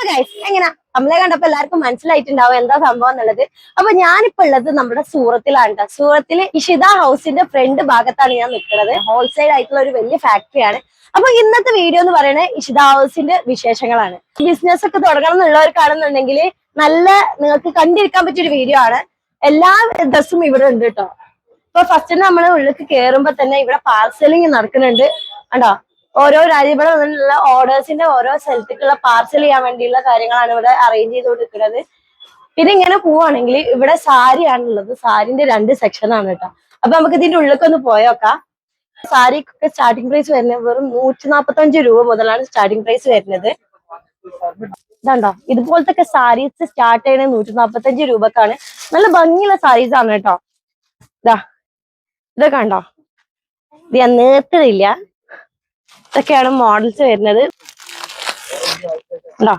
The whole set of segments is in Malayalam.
ഗൈസ് എങ്ങനെ നമ്മളെ കണ്ടപ്പോ എല്ലാവർക്കും മനസ്സിലായിട്ടുണ്ടാവും എന്താ സംഭവം എന്നുള്ളത്. അപ്പൊ ഞാനിപ്പോ ഉള്ളത് നമ്മുടെ സൂറത്തിലാണ് കേട്ടോ. സൂറത്തില് ഇഷിത ഹൗസിന്റെ ഫ്രണ്ട് ഭാഗത്താണ് ഞാൻ നിൽക്കുന്നത്. ഹോൾസെയിൽ ആയിട്ടുള്ള ഒരു വലിയ ഫാക്ടറിയാണ്. അപ്പൊ ഇന്നത്തെ വീഡിയോ എന്ന് പറയുന്നത് ഇഷിത ഹൗസിന്റെ വിശേഷങ്ങളാണ്. ബിസിനസ് ഒക്കെ തുടങ്ങണം എന്നുള്ളവർക്കാണെന്നുണ്ടെങ്കിൽ നല്ല നിങ്ങൾക്ക് കണ്ടിരിക്കാൻ പറ്റിയൊരു വീഡിയോ ആണ്. എല്ലാ ഡ്രസ്സും ഇവിടെ ഉണ്ട് കേട്ടോ. ഇപ്പൊ ഫസ്റ്റ് നമ്മൾ ഉള്ളിലേക്ക് കയറുമ്പോ തന്നെ ഇവിടെ പാർസലിംഗ് നടക്കുന്നുണ്ട് കണ്ടോ. ഓരോ രാജ്യങ്ങളിൽ നിന്നുള്ള ഓർഡേഴ്സിന്റെ ഓരോ സ്ഥലത്തേക്കുള്ള പാർസൽ ചെയ്യാൻ വേണ്ടിയുള്ള കാര്യങ്ങളാണ് ഇവിടെ അറേഞ്ച് ചെയ്തുകൊണ്ടിരിക്കുന്നത്. പിന്നെ ഇങ്ങനെ പോവാണെങ്കിൽ ഇവിടെ സാരിയാണുള്ളത്. സാരിന്റെ 2 സെക്ഷനാണ് കേട്ടോ. അപ്പൊ നമുക്ക് ഇതിന്റെ ഉള്ളിലേക്ക് ഒന്ന് പോയോക്കാം. സാരിക്കൊക്കെ സ്റ്റാർട്ടിംഗ് പ്രൈസ് വരുന്നത് വെറും 145 രൂപ മുതലാണ് സ്റ്റാർട്ടിംഗ് പ്രൈസ് വരുന്നത്. ഇതാണ്ടോ ഇതുപോലത്തെ സാരീസ് സ്റ്റാർട്ട് ചെയ്യുന്നത് 145 രൂപക്കാണ്. നല്ല ഭംഗിയുള്ള സാരീസ് ആണ് കേട്ടോ. ഇതൊക്കെ കണ്ടോ, ഇത് ഞാൻ നേർത്തിടില്ല. ഇതൊക്കെയാണ് മോഡൽസ് വരുന്നത്. ഉണ്ടോ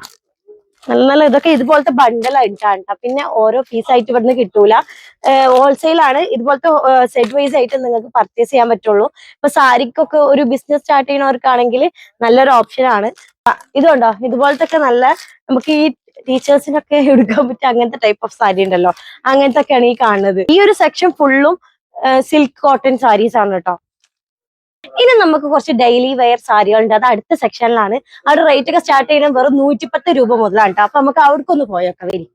നല്ല നല്ല ഇതൊക്കെ ഇതുപോലത്തെ ബണ്ടലായിട്ടാണ് കേട്ടോ. പിന്നെ ഓരോ പീസായിട്ട് ഇവിടുന്ന് കിട്ടൂല. ഹോൾസെയിൽ ആണ്. ഇതുപോലത്തെ സെറ്റ് വൈസ് ആയിട്ട് നിങ്ങൾക്ക് പർച്ചേസ് ചെയ്യാൻ പറ്റുള്ളൂ. ഇപ്പൊ സാരിക്കൊക്കെ ഒരു ബിസിനസ് സ്റ്റാർട്ട് ചെയ്യുന്നവർക്കാണെങ്കിൽ നല്ലൊരു ഓപ്ഷൻ ആണ്. ഇതുണ്ടോ ഇതുപോലത്തെ നല്ല നമുക്ക് ഈ ടീച്ചേഴ്സിനൊക്കെ എടുക്കാൻ പറ്റിയ അങ്ങനത്തെ ടൈപ്പ് ഓഫ് സാരി ഉണ്ടല്ലോ, അങ്ങനത്തെ ഒക്കെയാണ് ഈ കാണുന്നത്. ഈ ഒരു സെക്ഷൻ ഫുള്ളും സിൽക്ക് കോട്ടൺ സാരീസ് ആണ് കേട്ടോ. ഇനി നമുക്ക് കുറച്ച് ഡെയിലി വെയർ സാരികളുണ്ട്. അത് അടുത്ത സെക്ഷനിലാണ്. അവിടെ റേറ്റ് ഒക്കെ സ്റ്റാർട്ട് ചെയ്യുന്നത് വെറും 110 രൂപ മുതലാണ് കേട്ടോ. അപ്പൊ നമുക്ക് അവിടേക്കൊന്ന് പോയൊക്കെ വരി.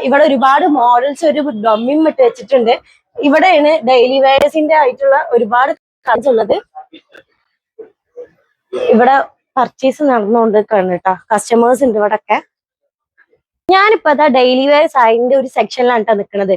ഇവിടെ ഒരുപാട് മോഡൽസ് ഒരു ഡമ്മിയും ഇട്ട് വെച്ചിട്ടുണ്ട്. ഇവിടെയാണ് ഡെയിലി വെയർസിന്റെ ആയിട്ടുള്ള ഒരുപാട് കളേഴ്സ് ഉള്ളത്. ഇവിടെ പർച്ചേസ് നടന്നുകൊണ്ടിരിക്കുകയാണ് കേട്ടോ. കസ്റ്റമേഴ്സ് ഉണ്ട് ഇവിടെ ഒക്കെ. ഞാനിപ്പോ അതാ ഡെയിലി വെയർ സാരിന്റെ ഒരു സെക്ഷനിലാണ് കേട്ടോ നിൽക്കുന്നത്.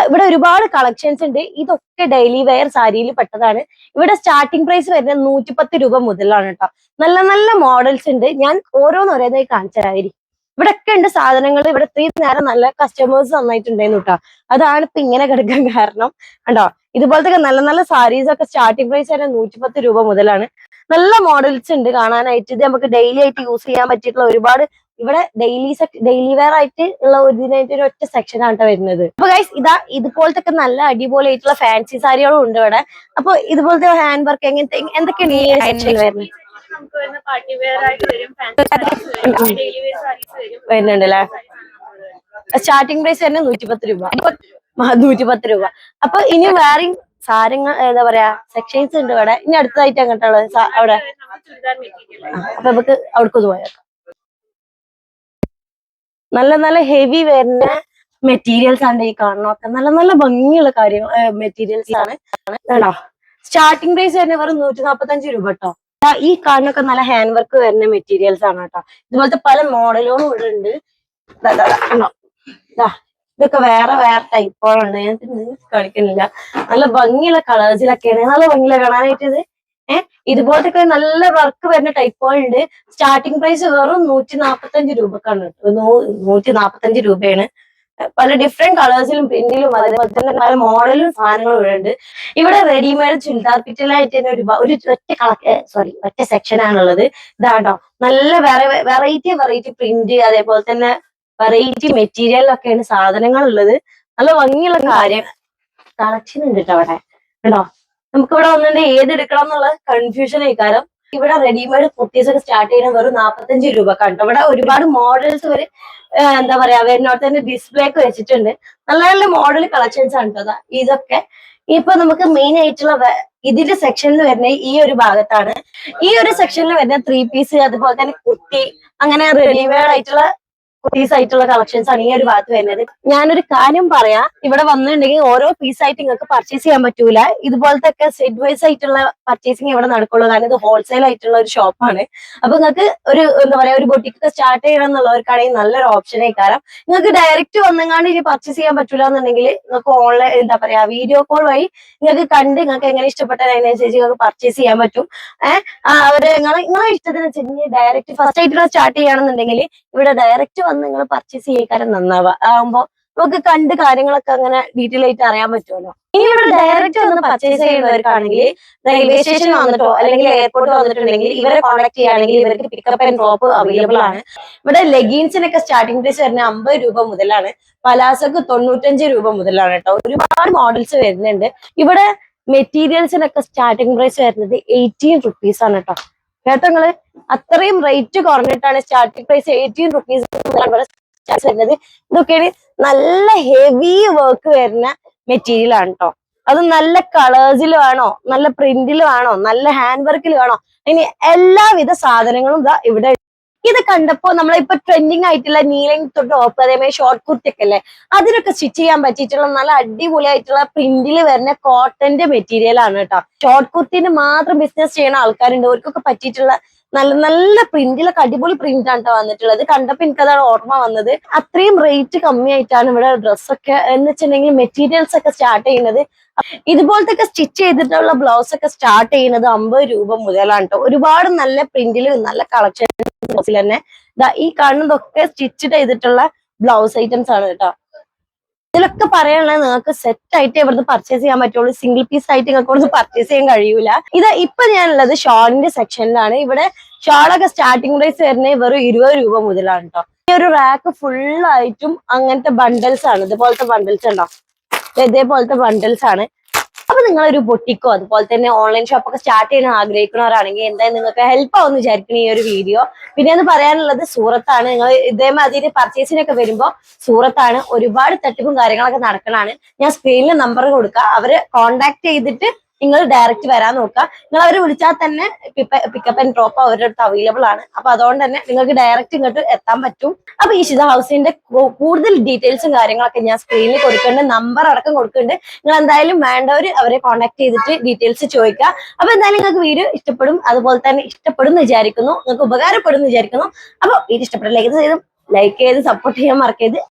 ഇവിടെ ഒരുപാട് കളക്ഷൻസ് ഉണ്ട്. ഇതൊക്കെ ഡെയിലി വെയർ സാരിയിൽ പെട്ടതാണ്. ഇവിടെ സ്റ്റാർട്ടിംഗ് പ്രൈസ് വരുന്നത് 110 രൂപ മുതലാണ് കേട്ടോ. നല്ല നല്ല മോഡൽസ് ഉണ്ട്. ഞാൻ ഓരോന്നോരോന്നായി കാണിച്ചു തരാമായിരിക്കും. ഇവിടെ ഒക്കെ ഉണ്ട് സാധനങ്ങൾ. ഇവിടെ ഇത്രയും നേരം നല്ല കസ്റ്റമേഴ്സ് നന്നായിട്ടുണ്ടായിരുന്നു കേട്ടോ. അതാണ് ഇപ്പൊ ഇങ്ങനെ കിടക്കാൻ കാരണം. കണ്ടോ ഇതുപോലത്തെ നല്ല നല്ല സാരീസ് ഒക്കെ സ്റ്റാർട്ടിംഗ് പ്രൈസ് വരുന്നത് 110 രൂപ മുതലാണ്. നല്ല മോഡൽസ് ഉണ്ട് കാണാനായിട്ട്. ഇത് നമുക്ക് ഡെയിലി ആയിട്ട് യൂസ് ചെയ്യാൻ പറ്റിയിട്ടുള്ള ഒരുപാട് ഇവിടെ ഡെയിലി വെയർ ആയിട്ട് ഉള്ള ഇതിനായിട്ട് ഒരു ഒറ്റ സെക്ഷൻ ആണ് വരുന്നത്. അപ്പൊ ഗൈസ് ഇതുപോലത്തെ നല്ല അടിപൊളി ആയിട്ടുള്ള ഫാൻസി സാരികളും ഉണ്ട് ഇവിടെ. അപ്പൊ ഇതുപോലത്തെ ഹാൻഡ് വർക്ക് എങ്ങനത്തെ എന്തൊക്കെയാണ് ഈ സെക്ഷനിൽ വരുന്നത്? വരുന്നുണ്ട് അല്ലെ. സ്റ്റാർട്ടിംഗ് പ്രൈസ് തന്നെ 110 രൂപ. 110 രൂപ. അപ്പൊ ഇനി വേറെ സാരങ്ങൾ എന്താ പറയാ സെക്ഷൻസ് ഉണ്ട് ഇവിടെ. ഇനി അടുത്തതായിട്ട് അങ്ങോട്ടുള്ളത് അവിടെ. അപ്പൊ നമുക്ക് അവിടേക്കൊന്ന് പോയേക്കാം. നല്ല നല്ല ഹെവി വരുന്ന മെറ്റീരിയൽസ് ആണ് ഈ കാണുന്നൊക്കെ. നല്ല നല്ല ഭംഗിയുള്ള കാര്യങ്ങൾ മെറ്റീരിയൽസ് ആണ് കേട്ടോ. സ്റ്റാർട്ടിംഗ് പ്രൈസ് വരുന്നത് വെറും 145 രൂപ കേട്ടോ. ഈ കാണുന്നൊക്കെ നല്ല ഹാൻഡ് വർക്ക് വരുന്ന മെറ്റീരിയൽസ് ആണ് കേട്ടോ. ഇതുപോലത്തെ പല മോഡലുകളും ഇവിടെ ഉണ്ട്. ഇതൊക്കെ വേറെ വേറെ ടൈപ്പുകളുണ്ട്. ഞാൻ കളിക്കുന്നില്ല. നല്ല ഭംഗിയുള്ള കളേഴ്സിലൊക്കെയാണ്. നല്ല ഭംഗിയില കാണാനായിട്ട്. ഇത് ഇതുപോലത്തെ നല്ല വർക്ക് വരുന്ന ടൈപ്പുകളുണ്ട്. സ്റ്റാർട്ടിംഗ് പ്രൈസ് വെറും 145 രൂപക്കാണ്. 145 രൂപയാണ്. പല ഡിഫറെന്റ് കളേഴ്സിലും പ്രിന്റിലും അതേപോലെ തന്നെ പല മോഡലും സാധനങ്ങളും ഇവിടെ ഉണ്ട്. ഇവിടെ റെഡിമെയ്ഡ് ചുരിദാർ പിറ്റലായിട്ട് തന്നെ ഒറ്റ സെക്ഷൻ ആണുള്ളത്. ഇതാണ്ടോ നല്ല വെറൈറ്റി പ്രിന്റ് അതേപോലെ തന്നെ വെറൈറ്റി മെറ്റീരിയലൊക്കെയാണ് സാധനങ്ങൾ ഉള്ളത്. നല്ല ഭംഗിയുള്ള കാര്യം കളക്ഷൻ ഉണ്ട് കേട്ടോ അവിടെ. കേട്ടോ നമുക്ക് ഇവിടെ വന്നിട്ട് ഏത് എടുക്കണം എന്നുള്ള കൺഫ്യൂഷൻ ആയിക്കാരം. ഇവിടെ റെഡിമെയ്ഡ് കുർത്തീസ് ഒക്കെ സ്റ്റാർട്ട് ചെയ്യുന്നത് വെറും 45 രൂപ കണ്ടോ. ഇവിടെ ഒരുപാട് മോഡൽസ് ഒരു എന്താ പറയാ വരുന്നോടെ തന്നെ ഡിസ്പ്ലേ ഒക്കെ വെച്ചിട്ടുണ്ട്. നല്ല നല്ല മോഡൽ കളക്ഷൻസ് ആണ് കേട്ടോ. ഇതൊക്കെ ഇപ്പൊ നമുക്ക് മെയിൻ ആയിട്ടുള്ള ഇതിന്റെ സെക്ഷനിൽ വരുന്നത് ഈ ഒരു ഭാഗത്താണ്. ഈ ഒരു സെക്ഷനിൽ വരുന്ന 3 പീസ് അതുപോലെ തന്നെ കുർത്തി അങ്ങനെ റെഡിമെയ്ഡ് ആയിട്ടുള്ള കുർത്തീസ് ആയിട്ടുള്ള കളക്ഷൻസ് ആണ് ഈ ഒരു ഭാഗത്ത് വരുന്നത്. ഞാനൊരു കാര്യം പറയാം, ഇവിടെ വന്നിട്ടുണ്ടെങ്കിൽ ഓരോ പീസായിട്ട് നിങ്ങൾക്ക് പർച്ചേസ് ചെയ്യാൻ പറ്റൂല. ഇതുപോലത്തെ ഒക്കെ സെറ്റ് വൈസ് ആയിട്ടുള്ള പർച്ചേസിങ് ഇവിടെ നടക്കുള്ളൂ. കാരണം ഇത് ഹോൾസെയിൽ ആയിട്ടുള്ള ഒരു ഷോപ്പാണ്. അപ്പൊ നിങ്ങൾക്ക് ഒരു എന്താ പറയാ ഒരു ബൊട്ടിക്ക് സ്റ്റാർട്ട് ചെയ്യണം എന്നുള്ളവർക്കാണെങ്കിൽ നല്ലൊരു ഓപ്ഷൻ ആയിക്കാരം. നിങ്ങൾക്ക് ഡയറക്റ്റ് വന്നെങ്ങാണ്ട് ഇനി പർച്ചേസ് ചെയ്യാൻ പറ്റൂല എന്നുണ്ടെങ്കിൽ നിങ്ങൾക്ക് ഓൺലൈൻ എന്താ പറയാ വീഡിയോ കോൾ വഴി നിങ്ങൾക്ക് കണ്ട് നിങ്ങൾക്ക് എങ്ങനെ ഇഷ്ടപ്പെട്ടാൽ അതിനനുസരിച്ച് നിങ്ങൾക്ക് പർച്ചേസ് ചെയ്യാൻ പറ്റും. അവര് നിങ്ങളെ ഇഷ്ടത്തിനനുസരിച്ച് ഡയറക്റ്റ് ഫസ്റ്റ് ആയിട്ട് സ്റ്റാർട്ട് ചെയ്യുകയാണെന്നുണ്ടെങ്കിൽ ഇവിടെ ഡയറക്റ്റ് നിങ്ങൾ പർച്ചേസ് ചെയ്യിക്കാരം നന്നാവുക. ആകുമ്പോ നമുക്ക് കണ്ട് കാര്യങ്ങളൊക്കെ അങ്ങനെ ഡീറ്റെയിൽ ആയിട്ട് അറിയാൻ പറ്റുമല്ലോ. ഇനി ഇവിടെ ഡയറക്റ്റ് വന്ന് പർച്ചേസ് ചെയ്യുന്നവർക്കാണെങ്കിൽ റെയിൽവേ സ്റ്റേഷൻ വന്നിട്ടോ അല്ലെങ്കിൽ എയർപോർട്ട് വന്നിട്ടുണ്ടെങ്കിൽ ഇവരെ കോൺടാക്ട് ചെയ്യുകയാണെങ്കിൽ ഇവർക്ക് പിക്കപ്പ് ആൻഡ് ഡ്രോപ്പ് അവൈലബിൾ ആണ്. ഇവിടെ ലെഗിൻസിനൊക്കെ സ്റ്റാർട്ടിംഗ് പ്രൈസ് വരുന്നത് 50 രൂപ മുതലാണ്. പലാസോക്ക് 95 രൂപ മുതലാണ് കേട്ടോ. ഒരുപാട് മോഡൽസ് വരുന്നുണ്ട്. ഇവിടെ മെറ്റീരിയൽസിനൊക്കെ സ്റ്റാർട്ടിംഗ് പ്രൈസ് വരുന്നത് 18 റുപ്പീസ് ആണ് കേട്ടോ. കേട്ടോ നിങ്ങള്. അത്രയും റേറ്റ് കുറഞ്ഞിട്ടാണ് സ്റ്റാർട്ടിംഗ് പ്രൈസ് 18 റുപ്പീസ് വരുന്നത്. ഇതൊക്കെയാണ് നല്ല ഹെവി വർക്ക് വരുന്ന മെറ്റീരിയൽ ആണ് കേട്ടോ. അത് നല്ല കളേഴ്സിൽ വേണോ, നല്ല പ്രിന്റിൽ വേണോ, നല്ല ഹാൻഡ് വർക്കിൽ വേണോ, ഇനി എല്ലാവിധ സാധനങ്ങളും ഇതാ ഇവിടെ. ഇത് കണ്ടപ്പോ നമ്മളിപ്പോ ട്രെൻഡിങ് ആയിട്ടുള്ള നീലൻ ടോപ്പ്, അതേമാതിരി ഷോർട്ട് കുർത്തി ഒക്കെ അല്ലേ, അതിനൊക്കെ സ്റ്റിച്ച് ചെയ്യാൻ പറ്റിയിട്ടുള്ള നല്ല അടിപൊളിയായിട്ടുള്ള പ്രിന്റിൽ വരുന്ന കോട്ടന്റെ മെറ്റീരിയൽ ആണ് കേട്ടോ. ഷോർട്ട് കുർത്തിന് മാത്രം ബിസിനസ് ചെയ്യുന്ന ആൾക്കാരുണ്ട്, അവർക്കൊക്കെ പറ്റിയിട്ടുള്ള നല്ല നല്ല പ്രിന്റിലൊക്കെ അടിപൊളി പ്രിന്റ് ആണ് വന്നിട്ടുള്ളത്. കണ്ടപ്പോ എനിക്കതാണ് ഓർമ്മ വന്നത്. അത്രയും റേറ്റ് കമ്മിയായിട്ടാണ് ഇവിടെ ഡ്രസ്സൊക്കെ എന്ന് വെച്ചിട്ടുണ്ടെങ്കിൽ മെറ്റീരിയൽസ് ഒക്കെ സ്റ്റാർട്ട് ചെയ്യുന്നത്. ഇതുപോലത്തെ സ്റ്റിച്ച് ചെയ്തിട്ടുള്ള ബ്ലൗസ് ഒക്കെ സ്റ്റാർട്ട് ചെയ്യുന്നത് 50 രൂപ മുതലാണ് കേട്ടോ. ഒരുപാട് നല്ല പ്രിന്റിൽ നല്ല കളക്ഷൻ തന്നെ ഈ കാണുന്നതൊക്കെ സ്റ്റിച്ച് ചെയ്തിട്ടുള്ള ബ്ലൗസ് ഐറ്റംസ് ആണ് കേട്ടോ. ഇതിലൊക്കെ പറയാനുള്ളത് നിങ്ങൾക്ക് സെറ്റ് ആയിട്ട് ഇവിടുന്ന് പർച്ചേസ് ചെയ്യാൻ പറ്റുള്ളൂ. സിംഗിൾ പീസ് ആയിട്ട് നിങ്ങൾക്ക് ഇവിടുന്ന് പർച്ചേസ് ചെയ്യാൻ കഴിയൂല. ഇത് ഇപ്പൊ ഞാനുള്ളത് ഷോളിന്റെ സെക്ഷനിലാണ്. ഇവിടെ ഷോളൊക്കെ സ്റ്റാർട്ടിംഗ് പ്രൈസ് വരുന്നത് വെറും 20 രൂപ മുതലാണ് കേട്ടോ. ഈ ഒരു റാക്ക് ഫുള്ളായിട്ടും അങ്ങനത്തെ ബണ്ടിൽസ് ആണ്. ഇതുപോലത്തെ ബണ്ടിൽസ് ഉണ്ടോ, ഇതേപോലത്തെ ബണ്ടിൽസ് ആണ്. അപ്പൊ നിങ്ങളൊരു ബൊട്ടിക്കോ അതുപോലെ തന്നെ ഓൺലൈൻ ഷോപ്പൊക്കെ സ്റ്റാർട്ട് ചെയ്യാൻ ആഗ്രഹിക്കുന്നവരാണെങ്കിൽ എന്തായാലും നിങ്ങൾക്ക് ഹെൽപ്പ് ആവുമെന്ന് വിചാരിക്കണം ഈ ഒരു വീഡിയോ. പിന്നെ എന്ന് പറയാനുള്ളത് സൂറത്താണ്. നിങ്ങൾ ഇതേമാതിരി പർച്ചേസിനൊക്കെ വരുമ്പോൾ സൂറത്താണ്. ഒരുപാട് തട്ടിപ്പും കാര്യങ്ങളൊക്കെ നടക്കണാണ്. ഞാൻ സ്ക്രീനിൽ നമ്പർ കൊടുക്കാം, അവര് കോണ്ടാക്ട് ചെയ്തിട്ട് നിങ്ങൾ ഡയറക്റ്റ് വരാൻ നോക്കുക. നിങ്ങൾ അവരെ വിളിച്ചാൽ തന്നെ പിക്കപ്പ് ആൻഡ് ഡ്രോപ്പ് അവരുടെ അടുത്ത് അവൈലബിൾ ആണ്. അപ്പൊ അതുകൊണ്ട് തന്നെ നിങ്ങൾക്ക് ഡയറക്റ്റ് ഇങ്ങോട്ട് എത്താൻ പറ്റും. അപ്പൊ ഇഷിത ഹൗസിന്റെ കൂടുതൽ ഡീറ്റെയിൽസും കാര്യങ്ങളൊക്കെ ഞാൻ സ്ക്രീനിൽ കൊടുക്കുന്നുണ്ട്, നമ്പർ അടക്കം കൊടുക്കുന്നുണ്ട്. നിങ്ങൾ എന്തായാലും വേണ്ടവർ അവരെ കോൺടാക്ട് ചെയ്തിട്ട് ഡീറ്റെയിൽസ് ചോദിക്കുക. അപ്പൊ എന്തായാലും നിങ്ങൾക്ക് വീഡിയോ ഇഷ്ടപ്പെടും, അതുപോലെ തന്നെ ഇഷ്ടപ്പെടും എന്ന് വിചാരിക്കുന്നു, നിങ്ങൾക്ക് ഉപകാരപ്പെടും എന്ന് വിചാരിക്കുന്നു. അപ്പൊ വീഡിയോ ഇഷ്ടപ്പെട്ട ലൈക്ക് ചെയ്ത് സപ്പോർട്ട് ചെയ്യാൻ മറക്കരുത്.